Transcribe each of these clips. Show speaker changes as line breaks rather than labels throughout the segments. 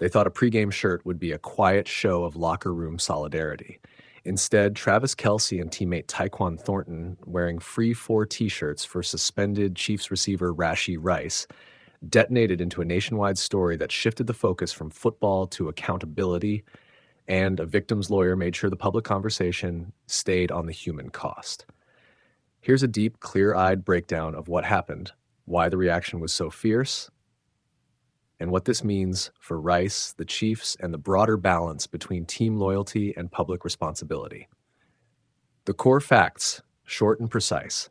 They thought a pregame shirt would be a quiet show of locker room solidarity. Instead, Travis Kelce and teammate Tyquan Thornton, wearing free 4 t-shirts for suspended Chiefs receiver Rashee Rice, detonated into a nationwide story that shifted the focus from football to accountability, and a victim's lawyer made sure the public conversation stayed on the human cost. Here's a deep, clear-eyed breakdown of what happened, why the reaction was so fierce, and what this means for Rice, the Chiefs, and the broader balance between team loyalty and public responsibility. The core facts, short and precise.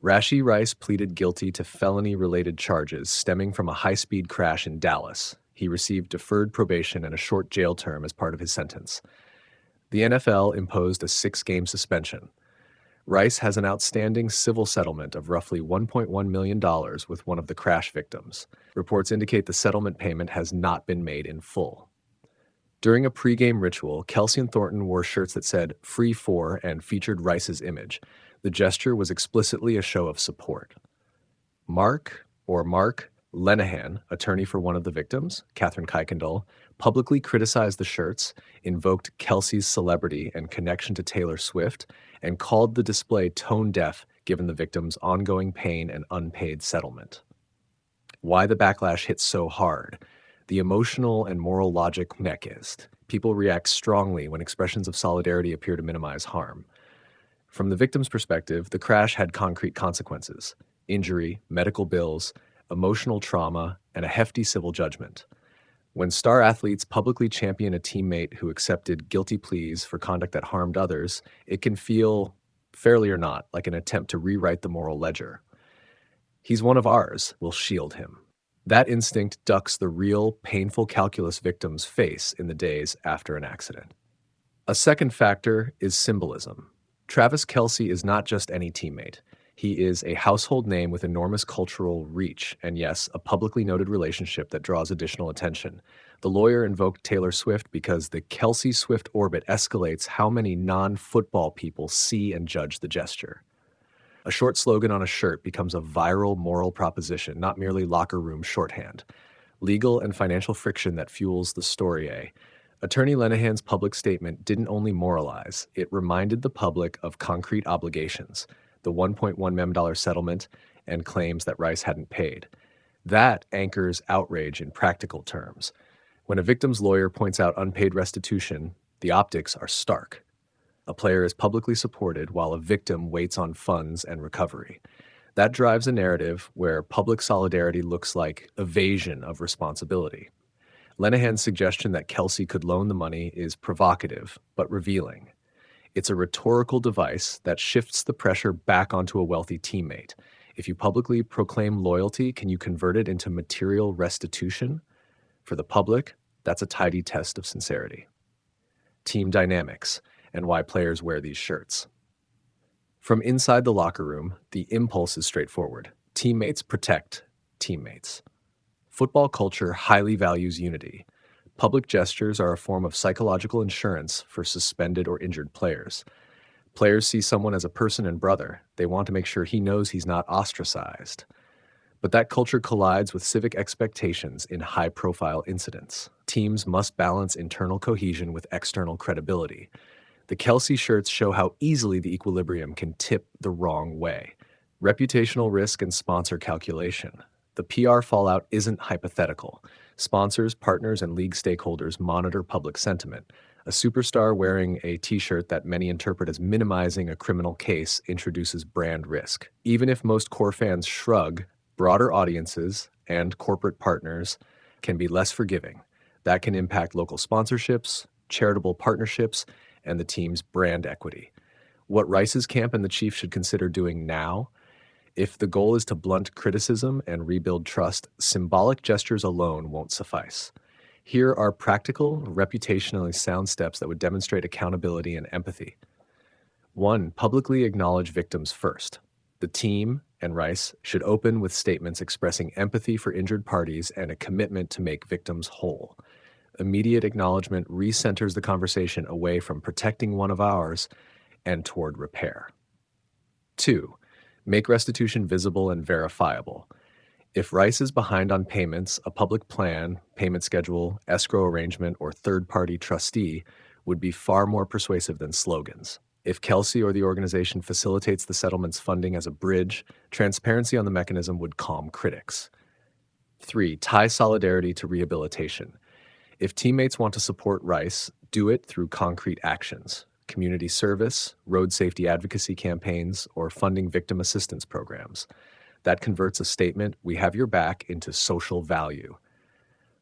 Rashee Rice pleaded guilty to felony-related charges stemming from a high-speed crash in Dallas. He received deferred probation and a short jail term as part of his sentence. The NFL imposed a 6-game suspension. Rice has an outstanding civil settlement of roughly $1.1 million with one of the crash victims. Reports indicate the settlement payment has not been made in full. During a pregame ritual, Kelce and Thornton wore shirts that said "Free 4" and featured Rice's image. The gesture was explicitly a show of support. Mark Lenehan, attorney for one of the victims, Catherine Kuykendall, publicly criticized the shirts, invoked Kelce's celebrity and connection to Taylor Swift, and called the display tone-deaf given the victim's ongoing pain and unpaid settlement. Why the backlash hit so hard? The emotional and moral logic neckist. People react strongly when expressions of solidarity appear to minimize harm. From the victim's perspective, the crash had concrete consequences: injury, medical bills, emotional trauma, and a hefty civil judgment. When star athletes publicly champion a teammate who accepted guilty pleas for conduct that harmed others, it can feel, fairly or not, like an attempt to rewrite the moral ledger. "He's one of ours, we'll shield him." That instinct ducks the real, painful calculus victims face in the days after an accident. A second factor is symbolism. Travis Kelce is not just any teammate. He is a household name with enormous cultural reach, and yes, a publicly noted relationship that draws additional attention. The lawyer invoked Taylor Swift because the Kelce-Swift orbit escalates how many non-football people see and judge the gesture. A short slogan on a shirt becomes a viral moral proposition, not merely locker room shorthand. Legal and financial friction that fuels the story. Attorney Lenehan's public statement didn't only moralize, it reminded the public of concrete obligations, the $1.1 million settlement, and claims that Rice hadn't paid. That anchors outrage in practical terms. When a victim's lawyer points out unpaid restitution, the optics are stark. A player is publicly supported while a victim waits on funds and recovery. That drives a narrative where public solidarity looks like evasion of responsibility. Lenehan's suggestion that Kelce could loan the money is provocative, but revealing. It's a rhetorical device that shifts the pressure back onto a wealthy teammate. If you publicly proclaim loyalty, can you convert it into material restitution? For the public, that's a tidy test of sincerity. Team dynamics, and why players wear these shirts. From inside the locker room, the impulse is straightforward. Teammates protect teammates. Football culture highly values unity. Public gestures are a form of psychological insurance for suspended or injured players. Players see someone as a person and brother. They want to make sure he knows he's not ostracized. But that culture collides with civic expectations in high-profile incidents. Teams must balance internal cohesion with external credibility. The Kelce shirts show how easily the equilibrium can tip the wrong way. Reputational risk and sponsor calculation. The PR fallout isn't hypothetical. Sponsors, partners, and league stakeholders monitor public sentiment. A superstar wearing a t-shirt that many interpret as minimizing a criminal case introduces brand risk. Even if most core fans shrug, broader audiences and corporate partners can be less forgiving. That can impact local sponsorships, charitable partnerships, and the team's brand equity. What Rice's camp and the Chiefs should consider doing now: if the goal is to blunt criticism and rebuild trust, symbolic gestures alone won't suffice. Here are practical, reputationally sound steps that would demonstrate accountability and empathy. 1. Publicly acknowledge victims first. The team and Rice should open with statements expressing empathy for injured parties and a commitment to make victims whole. Immediate acknowledgement recenters the conversation away from protecting one of ours and toward repair. 2. Make restitution visible and verifiable. If Rice is behind on payments, a public plan, payment schedule, escrow arrangement, or third party trustee would be far more persuasive than slogans. If Kelsey or the organization facilitates the settlement's funding as a bridge, transparency on the mechanism would calm critics. 3. Tie solidarity to rehabilitation. If teammates want to support Rice, do it through concrete actions, community service, road safety advocacy campaigns, or funding victim assistance programs. That converts a statement, "We have your back," into social value.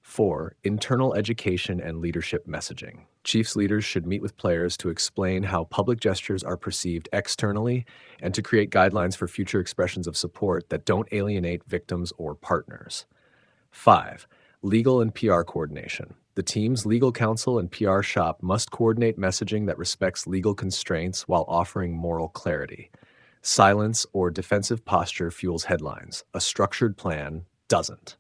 4. Internal education and leadership messaging. Chiefs leaders should meet with players to explain how public gestures are perceived externally and to create guidelines for future expressions of support that don't alienate victims or partners. 5. Legal and PR coordination. The team's legal counsel and PR shop must coordinate messaging that respects legal constraints while offering moral clarity. Silence or defensive posture fuels headlines. A structured plan doesn't.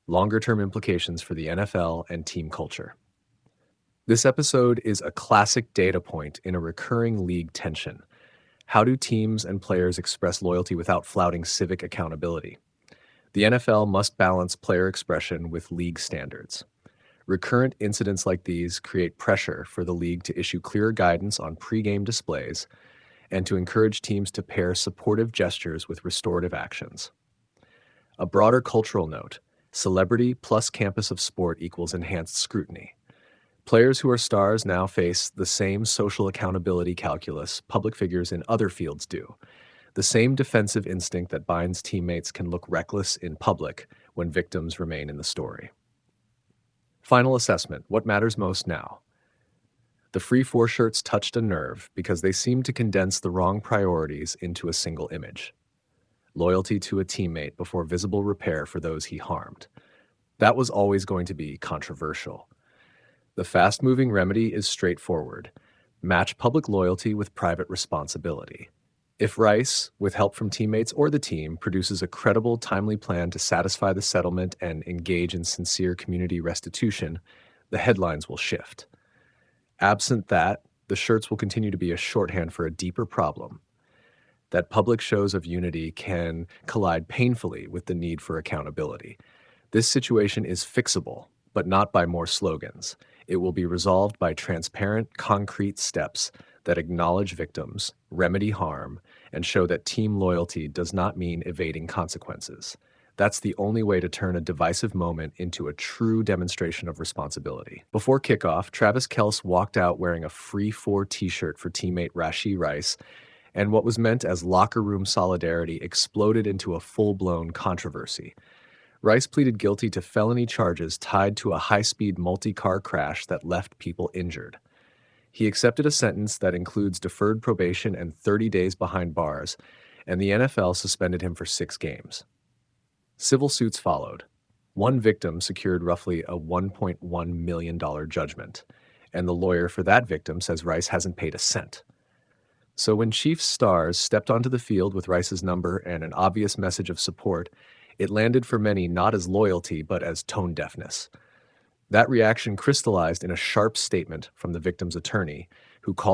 Longer-term implications for the NFL and team culture. This episode is a classic data point in a recurring league tension. How do teams and players express loyalty without flouting civic accountability? The NFL must balance player expression with league standards. Recurrent incidents like these create pressure for the league to issue clearer guidance on pre-game displays and to encourage teams to pair supportive gestures with restorative actions. A broader cultural note: celebrity plus campus of sport equals enhanced scrutiny. Players who are stars now face the same social accountability calculus public figures in other fields do. The same defensive instinct that binds teammates can look reckless in public when victims remain in the story. Final assessment: what matters most now? The free four shirts touched a nerve because they seemed to condense the wrong priorities into a single image. Loyalty to a teammate before visible repair for those he harmed. That was always going to be controversial. The fast-moving remedy is straightforward. Match public loyalty with private responsibility. If Rice, with help from teammates or the team, produces a credible, timely plan to satisfy the settlement and engage in sincere community restitution, the headlines will shift. Absent that, the shirts will continue to be a shorthand for a deeper problem: that public shows of unity can collide painfully with the need for accountability. This situation is fixable, but not by more slogans. It will be resolved by transparent, concrete steps that acknowledge victims, remedy harm, and show that team loyalty does not mean evading consequences. That's the only way to turn a divisive moment into a true demonstration of responsibility. Before kickoff, Travis Kelce walked out wearing a free four t-shirt for teammate Rashee Rice, and what was meant as locker room solidarity exploded into a full-blown controversy. Rice pleaded guilty to felony charges tied to a high-speed multi-car crash that left people injured. He accepted a sentence that includes deferred probation and 30 days behind bars, and the NFL suspended him for 6 games. Civil suits followed. One victim secured roughly a $1.1 million judgment, and the lawyer for that victim says Rice hasn't paid a cent. So when Chiefs stars stepped onto the field with Rice's number and an obvious message of support, it landed for many not as loyalty but as tone deafness. That reaction crystallized in a sharp statement from the victim's attorney, who called